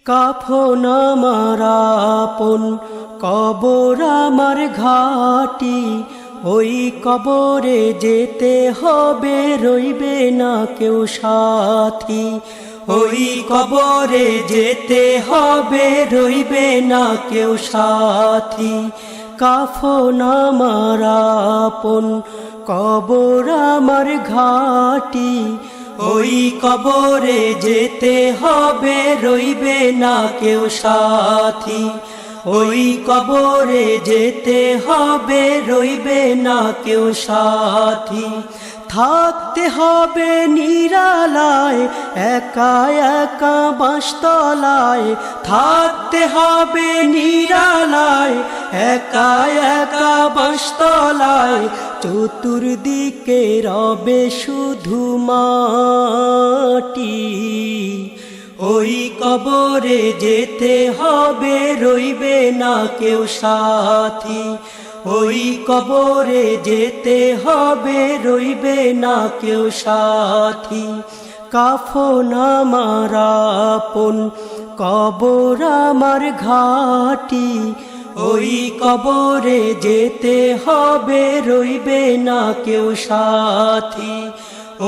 কাফন আমার আপন, কবর আমার ঘাটি, ওই কবরে যেতে হবে, রইবে না কেউ সাথী। ওই কবরে যেতে হবে, রইবে না কেউ সাথী। কাফন আমার আপন, কবর আমার ঘাটি, ওই কবরে যেতে হবে, রইবে না কেউ সাথী। ওই কবরে যেতে হবে, রইবে না কেউ সাথী। থাকতে হবে নিরালায়, একা একা বাঁশতলায়। থাকতে হবে নিরালায়, একা একা বাঁশতলায়। চতুর্দিকে রবে শুধু মাটি, ওই কবরে যেতে হবে, রইবে না কেউ সাথী। ওই কবরে যেতে হবে, রইবে না কেউ সাথী। কাফন আমার আপন, কবর আমার ঘাটি, ওই কবরে যেতে হবে, রইবে না কেউ সাথী।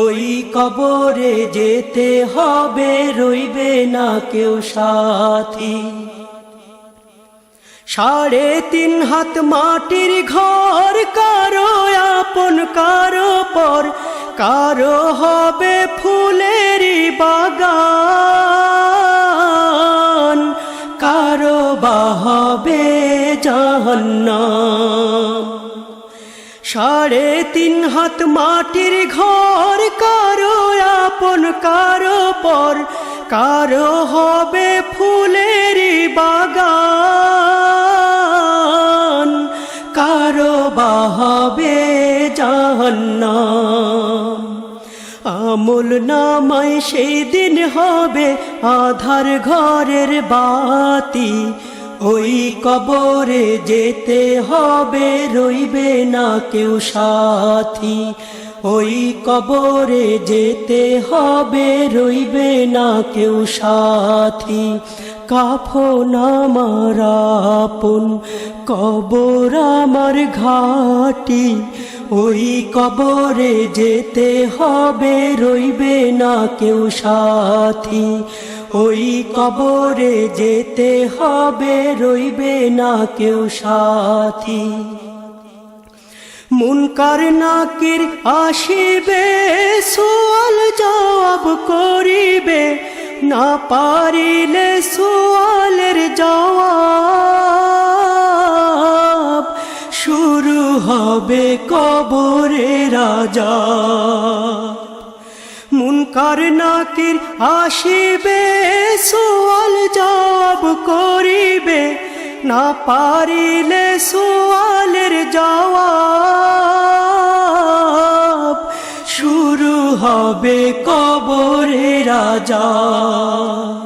ওই কবরে যেতে হবে, রইবে না কেউ সাথী। 3.5 হাত মাটির ঘর, কারো আপন কারো পর। কারো হবে ফুলেরই বাগান, কারো বা হবে জাহান্নাম। 3.5 হাত মাটির ঘর, কারো আপন কারো পর। কারো হবে ফুলেরই বাগান, কারো বা হবে জাহান্নাম। আমল নামায় সেই দিন হবে আধার ঘরের বাতি, ওই কবরে যেতে হবে, রইবে না কেউ সাথী। ওই কবরে যেতে হবে, রইবে না কেউ সাথী। কাফন আমার আপন, কবর আমার ঘাটি, ওই কবরে যেতে হবে, রইবে না কেউ সাথী। ওই কবরে যেতে হবে, রইবে না কেউ সাথী। মুনকার নাকির আসিবে, সুয়াল জবাব করিবে। না পারিলে সুয়ালের জবাব, শুরু হবে কবরের আযাব। মুনকার নাকির আসিবে, সুয়াল জবাব করিবে। না পারিলে সুয়ালের জবাব, শুরু হবে কবরের আযাব।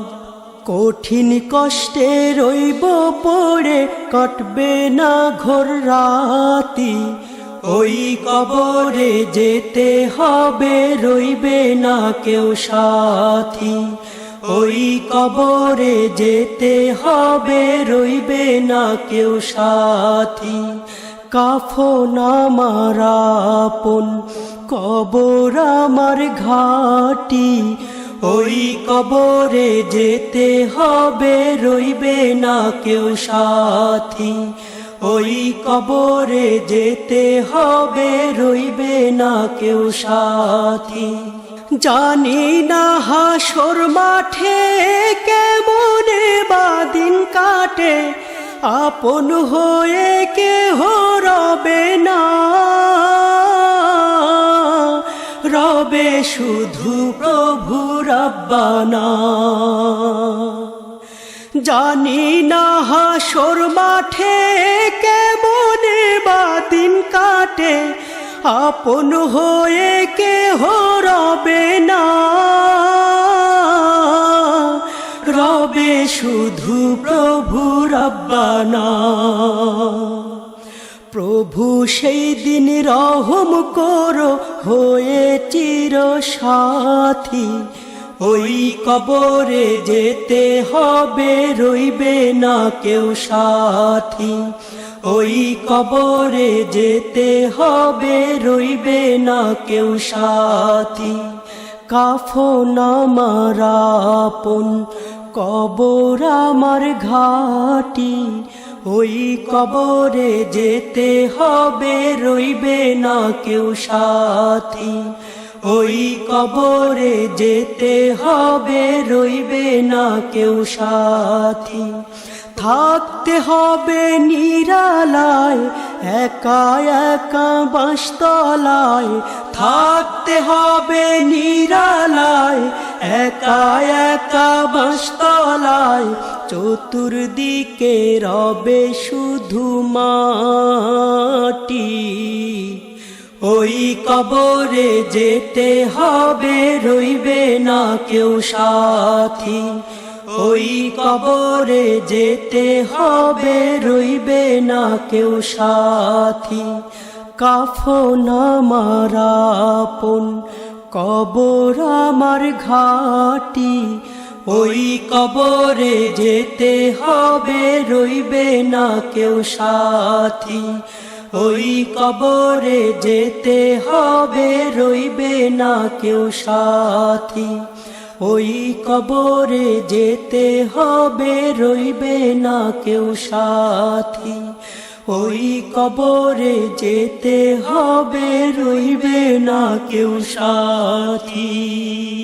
কঠিন কষ্টে রইব পড়ে, কাটবে না ঘোর রাতি। ওই কবরে যেতে হবে, রইবে না কেউ সাথী। ওই কবরে যেতে হবে, রইবে না কেউ সাথী। কাফন আমার আপন, কবর আমার ঘাটি, ওই কবরে যেতে হবে, রইবে না কেউ সাথী। ওই কবরে যেতে হবে, রইবে না কেউ সাথী। জানি না হাসর মাঠে কেমনে বা দিন কাটে, আপন হয়ে কেহ রবে না, রবে শুধু প্রভু রাব্বানা। জানি না হাসর মাঠে কেমনে বা দিন কাটে, আপন হয়ে কেহ রবে না, রবে শুধু প্রভু রাব্বানা। প্রভু সেই দিন রহম করো হয়ে চির সাথী, ওই কবরে যেতে হবে, রইবে না কেউ সাথী। ওই কবরে যেতে হবে, রইবে না কেউ সাথী। কাফন আমার আপন, কবর আমার ঘাটি। ওই কবরে যেতে হবে, রইবে না কেউ সাথী। ওই কবরে যেতে হবে, রইবে না কেউ সাথী। থাকতে হবে নিরালায়, একা একা বাঁশতলায়। থাকতে হবে নিরালায়, একা একা বাঁশতলায়। চতুর্দিকে রবে শুধু মাটি। ওই কবরে যেতে হবে, রইবে না কেউ সাথী। ওই কবরে যেতে হবে, রইবে না কেউ সাথী। কাফন আমার আপন, কবর আমার ঘাটি। ওই কবরে যেতে হবে, রইবে না কেউ সাথী। ওই কবরে যেতে হবে, রইবে না কেউ সাথী। ওই কবরে যেতে হবে, রইবে না কেউ সাথী। ওই কবরে যেতে হবে, রইবে না কেউ সাথী।